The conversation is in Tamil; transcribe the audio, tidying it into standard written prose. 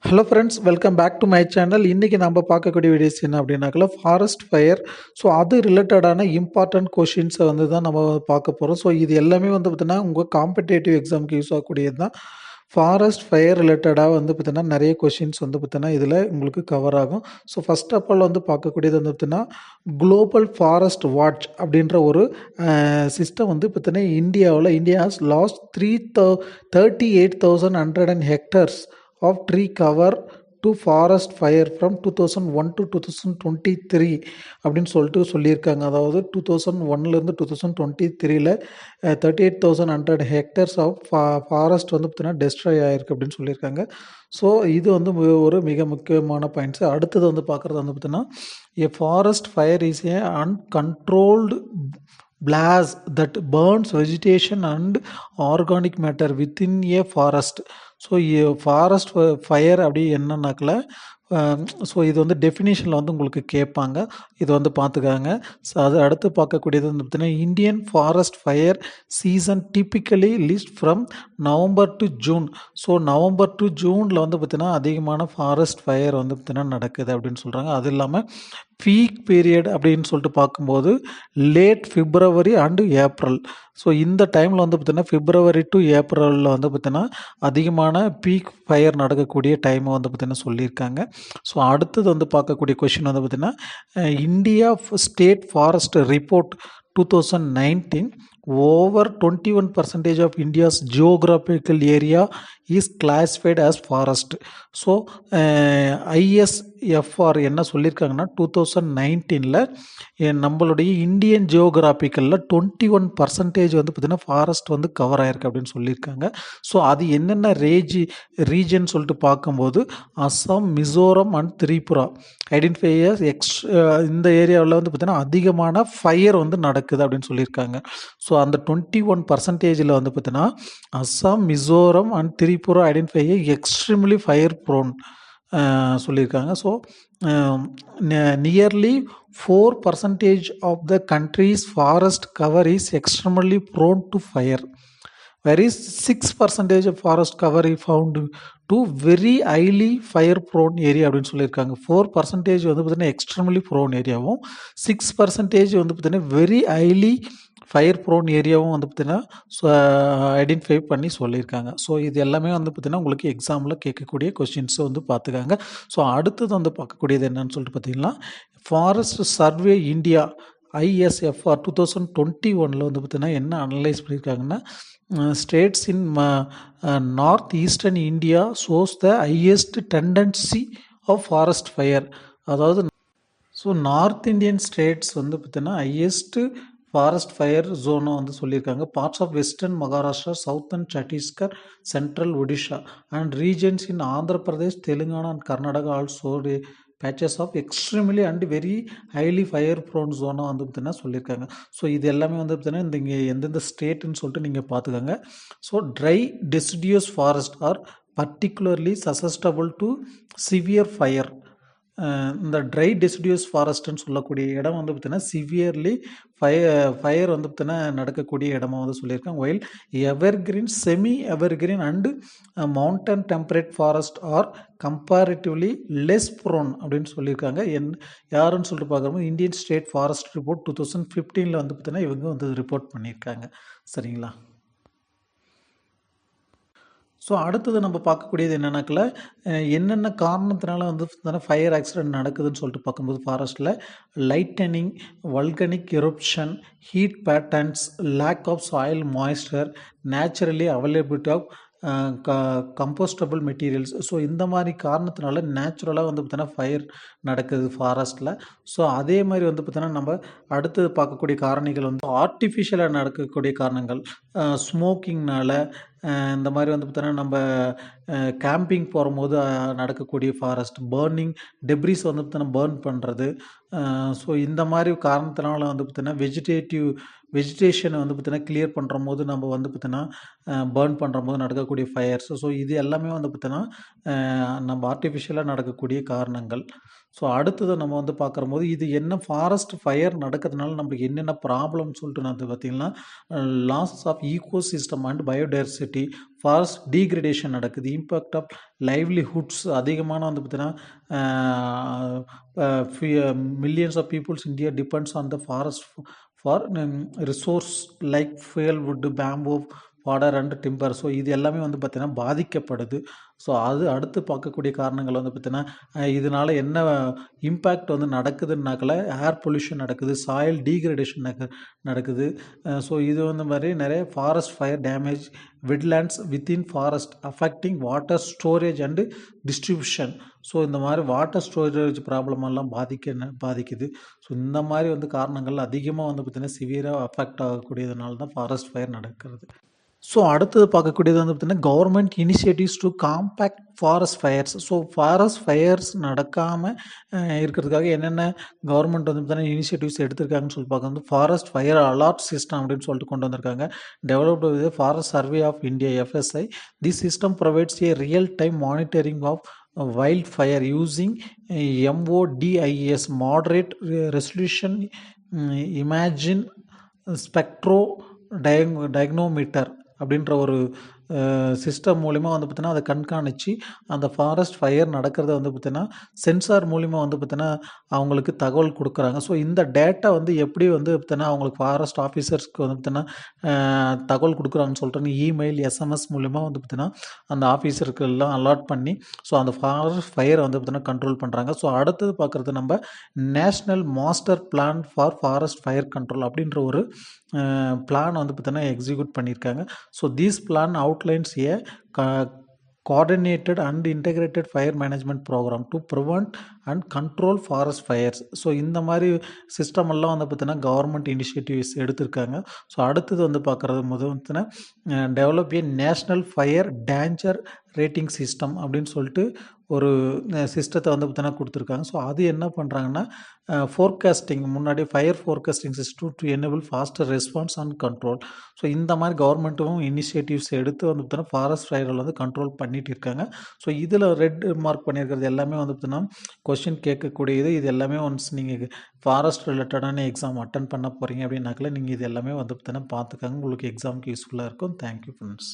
Hello friends, welcome back to my channel. இன்றைக்கி நம்ம பார்க்கக்கூடிய வீடியோஸ் என்ன அப்படின்னாக்கல ஃபாரஸ்ட் ஃபயர். ஸோ அது ரிலேட்டடான இம்பார்ட்டன்ட் கொஷின்ஸை தான் நம்ம பார்க்க போகிறோம். ஸோ இது எல்லாமே பார்த்தீங்கன்னா உங்கள் காம்படேட்டிவ் எக்ஸாமுக்கு யூஸ் ஆகக்கூடியது தான். ஃபாரஸ்ட் ஃபயர் ரிலேட்டடாக பார்த்தீங்கன்னா நிறைய கொஷின்ஸ் பார்த்தீங்கன்னா இதில் உங்களுக்கு கவர் ஆகும். ஸோ ஃபஸ்ட் ஆஃப் ஆல் பார்க்கக்கூடியது பார்த்தீங்கன்னா குளோபல் ஃபாரஸ்ட் வாட்ச் அப்படின்ற ஒரு சிஸ்டம் பார்த்தீங்கன்னா India has last 38,100 hectares of tree cover to forest fire from 2001 to 2023 அப்படின்னு சொல்லியிருக்காங்க. அதாவது 2001லேருந்து 2023ல் 38,100 hectares ஆஃப் ஃபாரஸ்ட் பார்த்தீங்கன்னா டெஸ்ட்ராய் ஆகிருக்கு அப்படின்னு சொல்லியிருக்காங்க. ஸோ இது ஒரு மிக முக்கியமான பாயிண்ட்ஸு. அடுத்தது பார்க்குறது பார்த்தீங்கன்னா a forest fire is a uncontrolled blaze that burns vegetation and organic matter within a forest. So forest fire அப்படி என்னன்னாக்கல ஸோ இது டெஃபினேஷனில் உங்களுக்கு கேட்பாங்க. இது பார்த்துக்காங்க. ஸோ அது அடுத்து பார்க்கக்கூடியது பார்த்தீங்கன்னா Indian forest fire season typically list from November to June. So November to ஜூனில் பார்த்தீங்கன்னா அதிகமான ஃபாரஸ்ட் ஃபயர் பார்த்தீங்கன்னா நடக்குது அப்படின்னு சொல்கிறாங்க. அது இல்லாமல் பீக் பீரியட் அப்படின்னு சொல்லிட்டு பார்க்கும்போது late February and April. So இந்த டைமில் பார்த்தீங்கன்னா பிப்ரவரி டு ஏப்ரலில் பார்த்தீங்கன்னா அதிகமான பீக் ஃபயர் நடக்கக்கூடிய டைமை பார்த்தீங்கன்னா சொல்லியிருக்காங்க. ஸோ அடுத்தது பார்க்கக்கூடிய கொஷின் பார்த்தீங்கன்னா India state forest report 2019 over 21% of India's geographical area is classified as forest. So ISFR என்ன சொல்லியிருக்காங்கன்னா 2019ல் நம்மளுடைய இந்தியன் ஜியோகிராபிக்கலில் 21% பார்த்தீங்கன்னா ஃபாரஸ்ட் கவர் ஆகிருக்கு அப்படின்னு சொல்லியிருக்காங்க. ஸோ அது என்னென்ன ரீஜன் சொல்லிட்டு பார்க்கும்போது அஸ்ஸாம், மிசோரம் அண்ட் திரிபுரா ஐடென்டிஃபையர்ஸ் இந்த ஏரியாவில் பார்த்தீங்கன்னா அதிகமான ஃபயர் நடக்குது அப்படின்னு சொல்லியிருக்காங்க. ஸோ அந்த 21%ல் பார்த்தீங்கன்னா Assam, Mizoram and Tripura identify extremely fire prone சொல்லியிருக்காங்க. So nearly 4% of the country's forest cover is extremely prone to fire, whereas 6% of forest cover is found to very highly fire prone area அப்படின்னு சொல்லியிருக்காங்க. 4% பார்த்தீங்கன்னா எக்ஸ்ட்ரீம்லி ப்ரோன் ஏரியாவும் 6% பார்த்தீங்கன்னா வெரி ஹைலி ஃபயர் ப்ரோன் ஏரியாவும் பார்த்தீங்கன்னா ஐடென்டிஃபை பண்ணி சொல்லியிருக்காங்க. ஸோ இது எல்லாமே பார்த்தீங்கன்னா உங்களுக்கு எக்ஸாமில் கேட்கக்கூடிய கொஸ்டின்ஸை பார்த்துக்காங்க. ஸோ அடுத்தது பார்க்கக்கூடியது என்னன்னு சொல்லிட்டு பார்த்தீங்கன்னா ஃபாரஸ்ட் சர்வே இந்தியா ISFR 2021ல் பார்த்தீங்கன்னா என்ன அனலைஸ் பண்ணியிருக்காங்கன்னா states in north eastern India shows the highest tendency of forest fire. அதாவது ஸோ நார்த் இந்தியன் ஸ்டேட்ஸ் பார்த்தீங்கன்னா ஹையஸ்ட் ஃபாரஸ்ட் ஃபயர் ஜோனை சொல்லியிருக்காங்க. Parts of western Maharashtra, southern Chhattisgarh, central Odisha and regions in Andhra Pradesh, Telangana and Karnataka also patches of extremely and very highly fire prone ஜோனாக பார்த்தீங்கன்னா சொல்லியிருக்காங்க. ஸோ இது எல்லாமே பார்த்தீங்கன்னா இந்த இங்கே எந்தெந்த ஸ்டேட்டுன்னு சொல்லிட்டு நீங்கள் பார்த்துக்கோங்க. So dry deciduous forest are particularly susceptible to severe fire. இந்த ட்ரை டெசிடியஸ் ஃபாரஸ்ட்னு சொல்லக்கூடிய இடம் பார்த்தீங்கன்னா சிவியர்லி ஃபயர் பார்த்தீங்கன்னா நடக்கக்கூடிய இடமா சொல்லியிருக்காங்க. While evergreen, semi evergreen and mountain temperate forest are comparatively less prone அப்படின்னு சொல்லியிருக்காங்க. யாருன்னு சொல்லிட்டு பார்க்கும்போது இந்தியன் ஸ்டேட் ஃபாரஸ்ட் ரிப்போர்ட் 2015ல் பார்த்தீங்கன்னா இவங்க ரிப்போர்ட் பண்ணியிருக்காங்க. சரிங்களா? ஸோ அடுத்தது நம்ம பார்க்கக்கூடியது என்னென்னாக்கில் என்னென்ன காரணத்தினால ஃபயர் ஆக்சிடென்ட் நடக்குதுன்னு சொல்லிட்டு பார்க்கும்போது ஃபாரஸ்ட்டில் lightning, volcanic eruption, heat patterns, lack of soil moisture, naturally availability of compostable materials. So இந்த மாதிரி காரணத்தினால நேச்சுரலாக பார்த்தீங்கன்னா ஃபயர் நடக்குது ஃபாரஸ்ட்டில். ஸோ அதே மாதிரி பார்த்தீங்கன்னா நம்ம அடுத்தது பார்க்கக்கூடிய காரணிகள் ஆர்டிஃபிஷியலாக நடக்கக்கூடிய காரணங்கள், ஸ்மோக்கிங்னால, இந்த மாதிரி பார்த்தீங்கன்னா நம்ம கேம்பிங் போகும்போது நடக்கக்கூடிய ஃபாரஸ்ட் பர்னிங், டெப்ரிஸ் பார்த்தீங்கன்னா பர்ன் பண்ணுறது. ஸோ இந்த மாதிரி காரணத்தினால பார்த்தீங்கன்னா வெஜிடேஷனை பார்த்தீங்கன்னா கிளியர் பண்ணுற போது நம்ம பார்த்தீங்கன்னா பர்ன் பண்ணுற போது நடக்கக்கூடிய ஃபயர்ஸ். ஸோ இது எல்லாமே பார்த்தீங்கன்னா நம்ம ஆர்டிஃபிஷியலாக நடக்கக்கூடிய காரணங்கள். ஸோ அடுத்தது நம்ம பார்க்குற போது இது என்ன ஃபாரஸ்ட் ஃபயர் நடக்கிறதுனால நம்மளுக்கு என்னென்ன ப்ராப்ளம்னு சொல்லிட்டு நான் பார்த்தீங்கன்னா loss of ecosystem and biodiversity electricity, forest degradation நடக்குது, இம்பேக்ட் ஆஃப் லைவ்லிஹுட்ஸ் அதிகமான வந்து பார்த்தீங்கன்னா millions of peoples India depends on the forest for resource like fuel wood, bamboo, fodder and timber. So இது எல்லாமே வந்து பார்த்தீங்கன்னா பாதிக்கப்படுது. ஸோ அது அடுத்து பார்க்கக்கூடிய காரணங்கள் வந்து பார்த்தீங்கன்னா இதனால் என்ன இம்பேக்ட் வந்து நடக்குதுன்னாக்கல ஏர் பொல்யூஷன் நடக்குது, சாயில் டீக்ரடேஷன் நடக்குது. ஸோ இது வந்து மாதிரி நிறைய forest fire damage wetlands within forest affecting water storage and distribution. So இந்த மாதிரி வாட்டர் ஸ்டோரேஜ் ப்ராப்ளம் எல்லாம் பாதிக்குது. ஸோ இந்த மாதிரி வந்து காரணங்கள் அதிகமாக வந்து பார்த்திங்கன்னா சிவியராக அஃபெக்ட் ஆகக்கூடியதுனால தான் ஃபாரஸ்ட் ஃபயர் நடக்கிறது. ஸோ அடுத்தது பார்க்கக்கூடியது வந்து பார்த்திங்கன்னா government initiatives to compact forest fires. So forest fires நடக்காமல் இருக்கிறதுக்காக என்னென்ன கவர்மெண்ட் வந்து பார்த்திங்கன்னா இனிஷியேட்டிவ்ஸ் எடுத்திருக்காங்கன்னு சொல்லி பார்க்க வந்து ஃபாரஸ்ட் ஃபயர் அலர்ட் சிஸ்டம் அப்படின்னு சொல்லிட்டு கொண்டு வந்திருக்காங்க. Developed with forest survey of India FSI. This system provides a real time monitoring of wildfire using MODIS moderate resolution imagine spectro டயக்னோமீட்டர் அப்படின்ற ஒரு சிஸ்டம் மூலிமா வந்து பார்த்தீங்கன்னா அதை கண்காணித்து அந்த ஃபாரஸ்ட் ஃபயர் நடக்கிறத வந்து பார்த்தீங்கன்னா சென்சார் மூலிமா வந்து பார்த்தீங்கன்னா அவங்களுக்கு தகவல் கொடுக்குறாங்க. ஸோ இந்த டேட்டா வந்து எப்படி வந்து பார்த்தீங்கன்னா அவங்களுக்கு ஃபாரஸ்ட் ஆஃபீஸர்ஸ்க்கு வந்து பார்த்தீங்கன்னா தகவல் கொடுக்குறாங்கன்னு சொல்லிட்டு இமெயில் SMS மூலிமா வந்து பார்த்தீங்கன்னா அந்த ஆஃபீஸருக்கு எல்லாம் அலாட் பண்ணி ஸோ அந்த ஃபாரஸ்ட் ஃபயரை வந்து பார்த்தீங்கன்னா கண்ட்ரோல் பண்ணுறாங்க. ஸோ அடுத்தது பார்க்குறது நம்ம national master plan for forest fire control அப்படின்ற ஒரு பிளான் வந்து பார்த்தீங்கன்னா எக்ஸிக்யூட் பண்ணியிருக்காங்க. So these plan outlines a coordinated and integrated fire management program to prevent and control forest fires. So இந்த மாதிரி சிஸ்டம் எல்லாம் வந்து பார்த்தீங்கன்னா கவர்மெண்ட் இனிஷியேட்டிவ்ஸ் எடுத்திருக்காங்க. ஸோ அடுத்தது வந்து பார்க்குறது பார்த்தீங்கன்னா டெவலப் ஏ national fire danger rating system அப்படின்னு சொல்லிட்டு ஒரு சிஸ்டத்தை வந்து பார்த்தீங்கன்னா கொடுத்துருக்காங்க. ஸோ அது என்ன பண்ணுறாங்கன்னா ஃபோர்காஸ்டிங் முன்னாடி fire forecasting system to enable faster response and control. So இந்த மாதிரி கவர்மெண்ட்டும் இனிஷியேட்டிவ்ஸ் எடுத்து வந்து பார்த்தீங்கன்னா ஃபாரஸ்ட் ஃபயரில் வந்து கண்ட்ரோல் பண்ணிட்டு இருக்காங்க. ஸோ இதில் ரெட் மார்க் பண்ணியிருக்கிறது எல்லாமே வந்து பார்த்தீங்கன்னா கொஸ்டின் கேட்கக்கூடியது. இது எல்லாமே ஒன்ஸ் நீங்கள் ஃபாரஸ்ட் ரிலேட்டடான எக்ஸாம் அட்டன் பண்ண போகிறீங்க அப்படின்னாக்கல நீங்கள் இது எல்லாமே வந்து பார்த்தீங்கன்னா பார்த்துக்காங்க, உங்களுக்கு எக்ஸாமுக்கு யூஸ்ஃபுல்லாக இருக்கும். Thank you friends.